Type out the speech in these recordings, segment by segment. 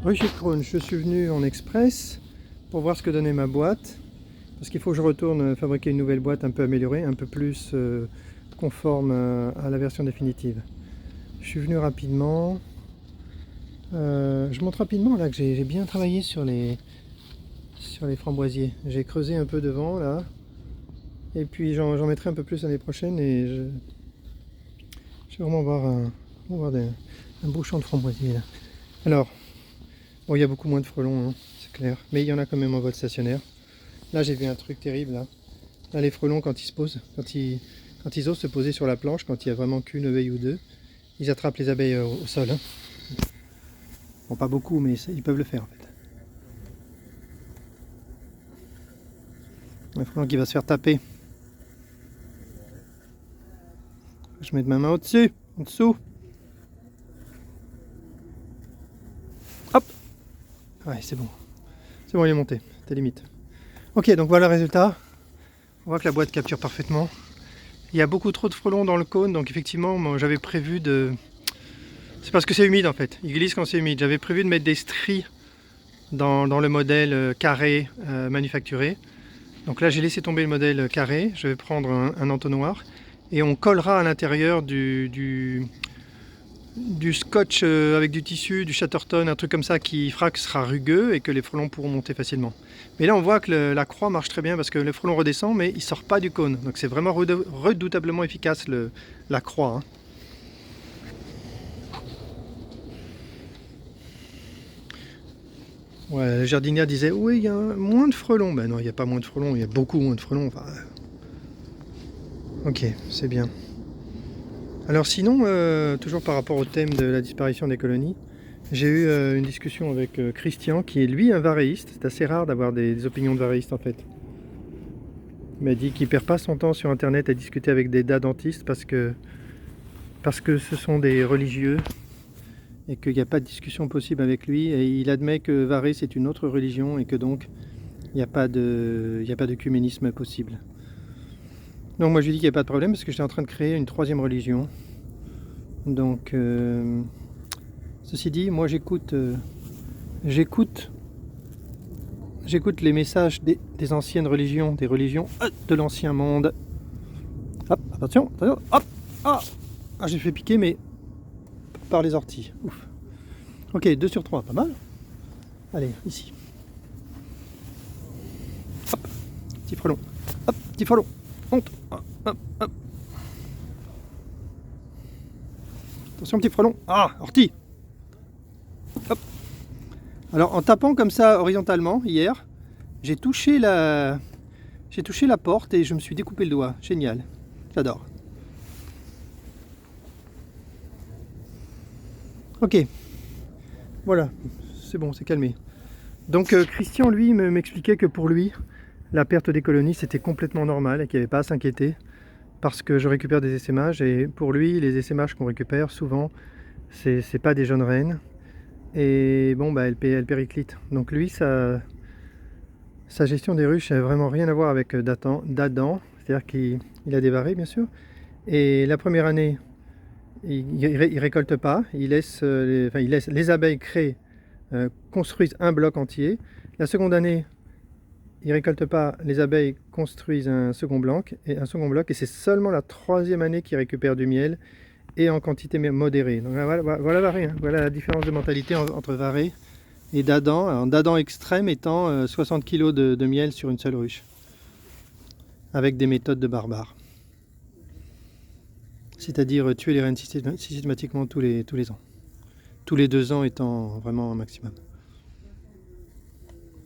Oui, chez Krone, je suis venu en express pour voir ce que donnait ma boîte. Parce qu'il faut que je retourne fabriquer une nouvelle boîte un peu améliorée, un peu plus conforme à la version définitive. Je suis venu rapidement. Je montre rapidement là que j'ai bien travaillé sur les framboisiers. J'ai creusé un peu devant là. Et puis j'en mettrai un peu plus l'année prochaine et je vais vraiment voir un beau champ de framboisiers là. Alors, bon, il y a beaucoup moins de frelons, hein, c'est clair. Mais il y en a quand même en vol stationnaire. Là, j'ai vu un truc terrible là. Là, les frelons, quand ils se posent, quand ils osent se poser sur la planche, quand il n'y a vraiment qu'une abeille ou deux, ils attrapent les abeilles au sol. Hein. Bon, pas beaucoup, mais ils peuvent le faire en fait. Un frelon qui va se faire taper. Je mets ma main au-dessus, en dessous. Hop! Ouais, c'est bon. C'est bon, il est monté. T'es limite. Ok, donc voilà le résultat. On voit que la boîte capture parfaitement. Il y a beaucoup trop de frelons dans le cône, donc effectivement, j'avais prévu de... C'est parce que c'est humide en fait, il glisse quand c'est humide. J'avais prévu de mettre des stries dans le modèle carré manufacturé. Donc là, j'ai laissé tomber le modèle carré. Je vais prendre un entonnoir et on collera à l'intérieur du scotch avec du tissu, du Chatterton, un truc comme ça qui fera que ce sera rugueux et que les frelons pourront monter facilement. Mais là on voit que la croix marche très bien parce que le frelon redescend mais il ne sort pas du cône. Donc c'est vraiment redoutablement efficace la croix. Hein. Ouais, le jardinier disait oui il y a moins de frelons. Ben non, il n'y a pas moins de frelons, il y a beaucoup moins de frelons. Enfin, ok, c'est bien. Alors sinon, toujours par rapport au thème de la disparition des colonies, j'ai eu une discussion avec Christian, qui est lui un varéiste. C'est assez rare d'avoir des opinions de varéiste en fait. Il m'a dit qu'il ne perd pas son temps sur internet à discuter avec des dadentistes parce que ce sont des religieux et qu'il n'y a pas de discussion possible avec lui. Et il admet que Varé c'est une autre religion et que donc il n'y a pas d'œcuménisme possible. Donc moi je lui dis qu'il n'y a pas de problème parce que j'étais en train de créer une troisième religion. Donc ceci dit, moi j'écoute les messages des anciennes religions, des religions de l'ancien monde. Hop, attention, hop, ah, j'ai fait piquer mais par les orties. Ouf. Ok, 2 sur 3, pas mal. Allez, ici. Hop, petit frelon. Hop, petit frelon. Monte. Hop, hop. Attention, petit frelon. Ah, ortie. Hop. Alors, en tapant comme ça horizontalement, hier, j'ai touché la porte et je me suis découpé le doigt. Génial. J'adore. Ok. Voilà. C'est bon, c'est calmé. Donc, Christian, lui, m'expliquait que pour lui, la perte des colonies, c'était complètement normal et qu'il n'y avait pas à s'inquiéter parce que je récupère des essaimages et pour lui, les essaimages qu'on récupère, souvent, c'est pas des jeunes reines et bon, bah, elles périclitent. Donc lui, sa gestion des ruches n'a vraiment rien à voir avec d'Adam, c'est-à-dire qu'il a des varaies, bien sûr. Et la première année, il récolte pas, il laisse les abeilles créer, construisent un bloc entier. La seconde année, il récolte pas, les abeilles construisent un second bloc, et c'est seulement la troisième année qu'ils récupèrent du miel et en quantité modérée. Donc voilà Varé, hein. Voilà la différence de mentalité entre Varé et d'Adam. Alors d'Adam extrême étant 60 kg de miel sur une seule ruche, avec des méthodes de barbares. C'est-à-dire tuer les reines systématiquement tous les ans. Tous les 2 ans étant vraiment un maximum.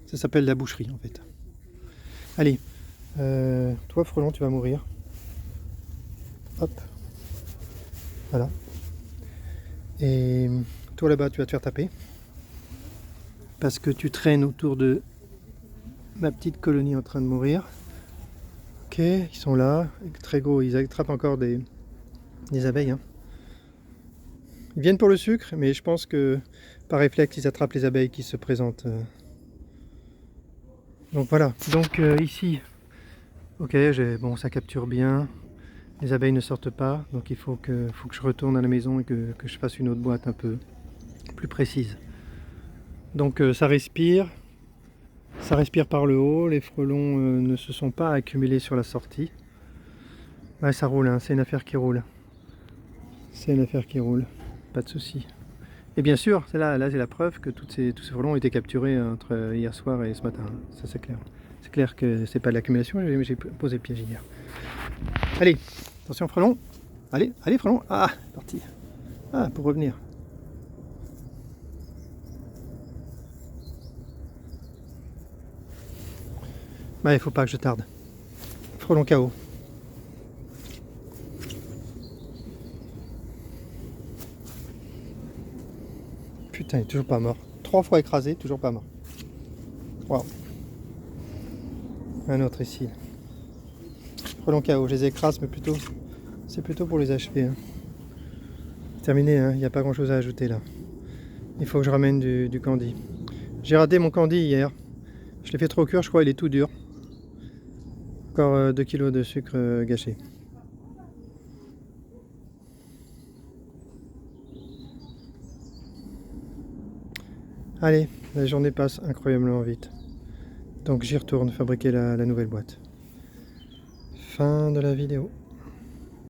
Ça s'appelle la boucherie en fait. Allez, toi frelon, tu vas mourir. Hop. Voilà. Et toi là-bas, tu vas te faire taper. Parce que tu traînes autour de ma petite colonie en train de mourir. Ok, ils sont là, très gros, ils attrapent encore des abeilles. Hein. Ils viennent pour le sucre, mais je pense que par réflexe, ils attrapent les abeilles qui se présentent. Donc voilà, donc ici, ok, bon, ça capture bien. Les abeilles ne sortent pas, donc il faut que je retourne à la maison et que je fasse une autre boîte un peu plus précise. Donc ça respire par le haut, les frelons ne se sont pas accumulés sur la sortie. Ouais, ça roule, hein, c'est une affaire qui roule. C'est une affaire qui roule, pas de souci. Et bien sûr, c'est là c'est la preuve que tous ces frelons ont été capturés entre hier soir et ce matin. Ça c'est clair. C'est clair que c'est pas de l'accumulation, j'ai posé le piège hier. Allez, attention frelon. Allez, allez frelon. Ah, parti. Ah, pour revenir. Bah, il faut pas que je tarde. Frelon KO. Putain, il est toujours pas mort. 3 fois écrasé, toujours pas mort. Waouh. Un autre ici. Frelon KO, je les écrase, mais plutôt, c'est plutôt pour les achever. Hein. Terminé, hein. Il n'y a pas grand chose à ajouter là. Il faut que je ramène du candy. J'ai raté mon candy hier. Je l'ai fait trop cuire, je crois, il est tout dur. Encore 2 kg de sucre gâché. Allez, la journée passe incroyablement vite. Donc j'y retourne fabriquer la nouvelle boîte. Fin de la vidéo.